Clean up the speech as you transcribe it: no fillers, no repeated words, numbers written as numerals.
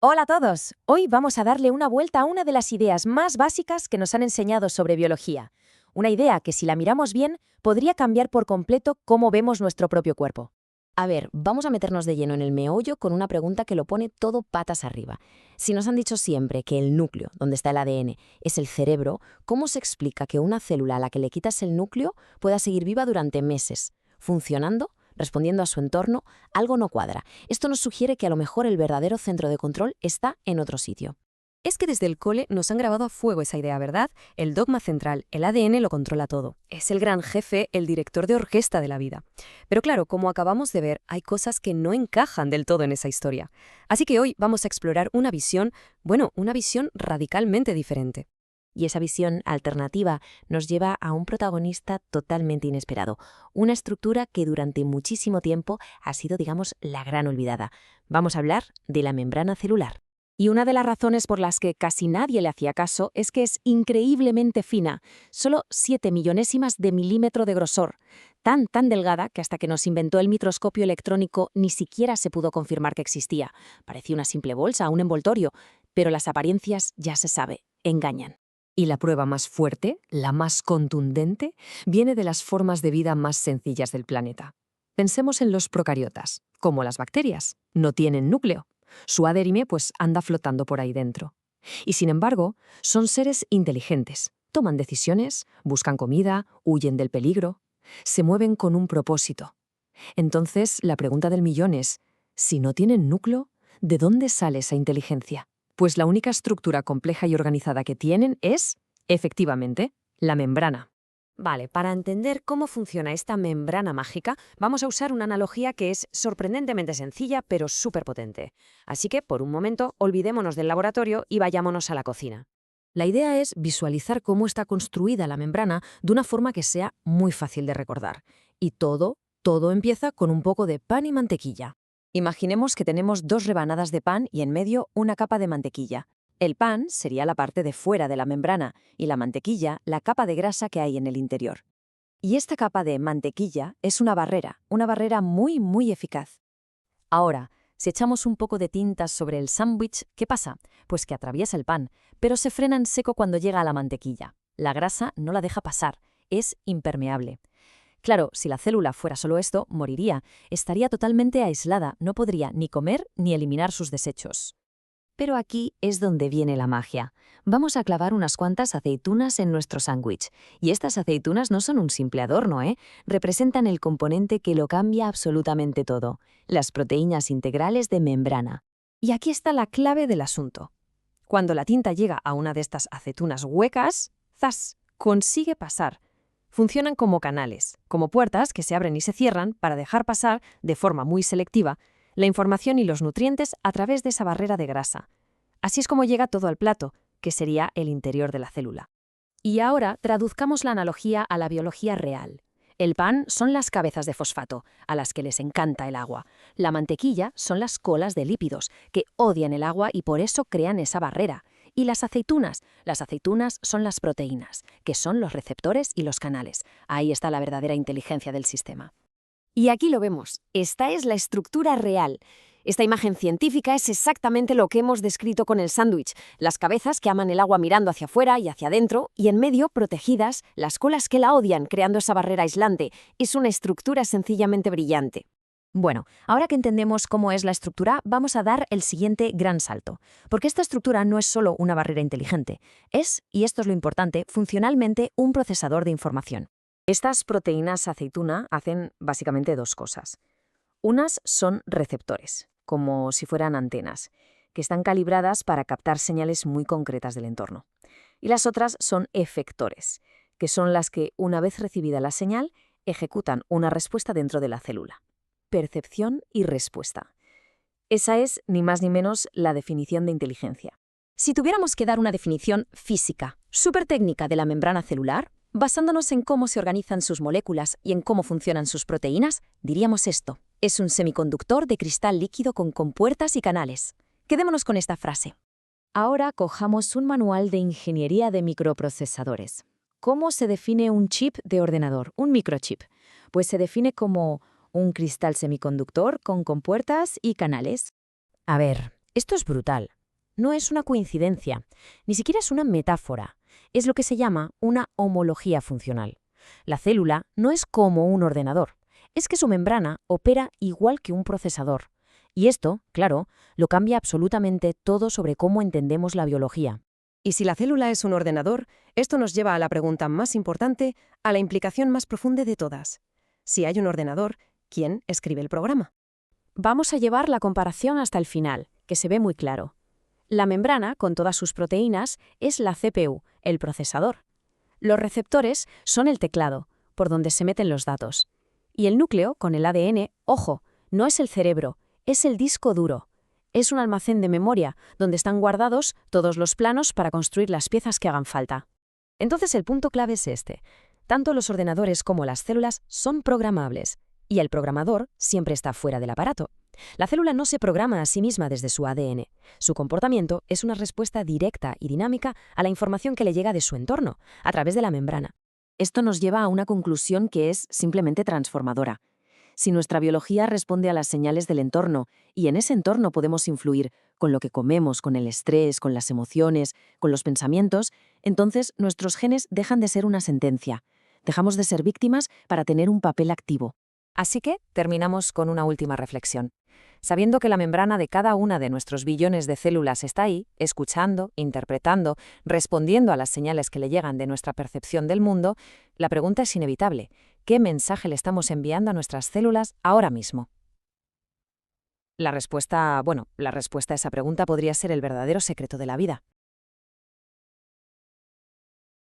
Hola a todos. Hoy vamos a darle una vuelta a una de las ideas más básicas que nos han enseñado sobre biología. Una idea que, si la miramos bien, podría cambiar por completo cómo vemos nuestro propio cuerpo. A ver, vamos a meternos de lleno en el meollo con una pregunta que lo pone todo patas arriba. Si nos han dicho siempre que el núcleo, donde está el ADN, es el cerebro, ¿cómo se explica que una célula a la que le quitas el núcleo pueda seguir viva durante meses, funcionando, respondiendo a su entorno? Algo no cuadra. Esto nos sugiere que a lo mejor el verdadero centro de control está en otro sitio. Es que desde el cole nos han grabado a fuego esa idea, ¿verdad? El dogma central, el ADN lo controla todo. Es el gran jefe, el director de orquesta de la vida. Pero claro, como acabamos de ver, hay cosas que no encajan del todo en esa historia. Así que hoy vamos a explorar una visión, una visión radicalmente diferente. Y esa visión alternativa nos lleva a un protagonista totalmente inesperado, una estructura que durante muchísimo tiempo ha sido, digamos, la gran olvidada. Vamos a hablar de la membrana celular. Y una de las razones por las que casi nadie le hacía caso es que es increíblemente fina, solo 7 millonésimas de milímetro de grosor, tan delgada que hasta que nos inventó el microscopio electrónico ni siquiera se pudo confirmar que existía. Parecía una simple bolsa, un envoltorio, pero las apariencias, ya se sabe, engañan. Y la prueba más fuerte, la más contundente, viene de las formas de vida más sencillas del planeta. Pensemos en los procariotas, como las bacterias. No tienen núcleo. Su ADN anda flotando por ahí dentro. Y sin embargo, son seres inteligentes. Toman decisiones, buscan comida, huyen del peligro. Se mueven con un propósito. Entonces, la pregunta del millón es, si no tienen núcleo, ¿de dónde sale esa inteligencia? Pues la única estructura compleja y organizada que tienen es, efectivamente, la membrana. Vale, para entender cómo funciona esta membrana mágica, vamos a usar una analogía que es sorprendentemente sencilla, pero súper potente. Así que, por un momento, olvidémonos del laboratorio y vayámonos a la cocina. La idea es visualizar cómo está construida la membrana de una forma que sea muy fácil de recordar. Y todo empieza con un poco de pan y mantequilla. Imaginemos que tenemos 2 rebanadas de pan y en medio una capa de mantequilla. El pan sería la parte de fuera de la membrana y la mantequilla la capa de grasa que hay en el interior. Y esta capa de mantequilla es una barrera muy eficaz. Ahora, si echamos un poco de tintas sobre el sándwich, ¿qué pasa? Pues que atraviesa el pan, pero se frena en seco cuando llega a la mantequilla. La grasa no la deja pasar, es impermeable. Claro, si la célula fuera solo esto, moriría, estaría totalmente aislada, no podría ni comer ni eliminar sus desechos. Pero aquí es donde viene la magia. Vamos a clavar unas cuantas aceitunas en nuestro sándwich. Y estas aceitunas no son un simple adorno, ¿eh? Representan el componente que lo cambia absolutamente todo, las proteínas integrales de membrana. Y aquí está la clave del asunto. Cuando la tinta llega a una de estas aceitunas huecas, ¡zas!, consigue pasar. Funcionan como canales, como puertas que se abren y se cierran para dejar pasar, de forma muy selectiva, la información y los nutrientes a través de esa barrera de grasa. Así es como llega todo al plato, que sería el interior de la célula. Y ahora traduzcamos la analogía a la biología real. El pan son las cabezas de fosfato, a las que les encanta el agua. La mantequilla son las colas de lípidos, que odian el agua y por eso crean esa barrera. Y las aceitunas son las proteínas, que son los receptores y los canales. Ahí está la verdadera inteligencia del sistema. Y aquí lo vemos. Esta es la estructura real. Esta imagen científica es exactamente lo que hemos descrito con el sándwich. Las cabezas que aman el agua mirando hacia afuera y hacia adentro, y en medio, protegidas, las colas que la odian, creando esa barrera aislante. Es una estructura sencillamente brillante. Bueno, ahora que entendemos cómo es la estructura, vamos a dar el siguiente gran salto. Porque esta estructura no es solo una barrera inteligente. Es, y esto es lo importante, funcionalmente un procesador de información. Estas proteínas aceituna hacen básicamente 2 cosas. Unas son receptores, como si fueran antenas, que están calibradas para captar señales muy concretas del entorno. Y las otras son efectores, que son las que, una vez recibida la señal, ejecutan una respuesta dentro de la célula. Percepción y respuesta. Esa es, ni más ni menos, la definición de inteligencia. Si tuviéramos que dar una definición física, súper técnica de la membrana celular, basándonos en cómo se organizan sus moléculas y en cómo funcionan sus proteínas, diríamos esto. Es un semiconductor de cristal líquido con compuertas y canales. Quedémonos con esta frase. Ahora cojamos un manual de ingeniería de microprocesadores. ¿Cómo se define un chip de ordenador, un microchip? Pues se define como un cristal semiconductor con compuertas y canales. A ver, Esto es brutal. No es una coincidencia, ni siquiera es una metáfora. Es lo que se llama una homología funcional. La célula no es como un ordenador, es que su membrana opera igual que un procesador. Y esto, claro, lo cambia absolutamente todo sobre cómo entendemos la biología. Y si la célula es un ordenador, esto nos lleva a la pregunta más importante, a la implicación más profunda de todas. Si hay un ordenador, ¿quién escribe el programa? Vamos a llevar la comparación hasta el final, que se ve muy claro. La membrana, con todas sus proteínas, es la CPU, el procesador. Los receptores son el teclado, por donde se meten los datos. Y el núcleo, con el ADN, ojo, no es el cerebro, es el disco duro. Es un almacén de memoria, donde están guardados todos los planos para construir las piezas que hagan falta. Entonces el punto clave es este. Tanto los ordenadores como las células son programables, y el programador siempre está fuera del aparato. La célula no se programa a sí misma desde su ADN. Su comportamiento es una respuesta directa y dinámica a la información que le llega de su entorno, a través de la membrana. Esto nos lleva a una conclusión que es simplemente transformadora. Si nuestra biología responde a las señales del entorno, y en ese entorno podemos influir con lo que comemos, con el estrés, con las emociones, con los pensamientos, entonces nuestros genes dejan de ser una sentencia. Dejamos de ser víctimas para tener un papel activo. Así que terminamos con una última reflexión. Sabiendo que la membrana de cada una de nuestros billones de células está ahí, escuchando, interpretando, respondiendo a las señales que le llegan de nuestra percepción del mundo, la pregunta es inevitable. ¿Qué mensaje le estamos enviando a nuestras células ahora mismo? La respuesta a esa pregunta podría ser el verdadero secreto de la vida.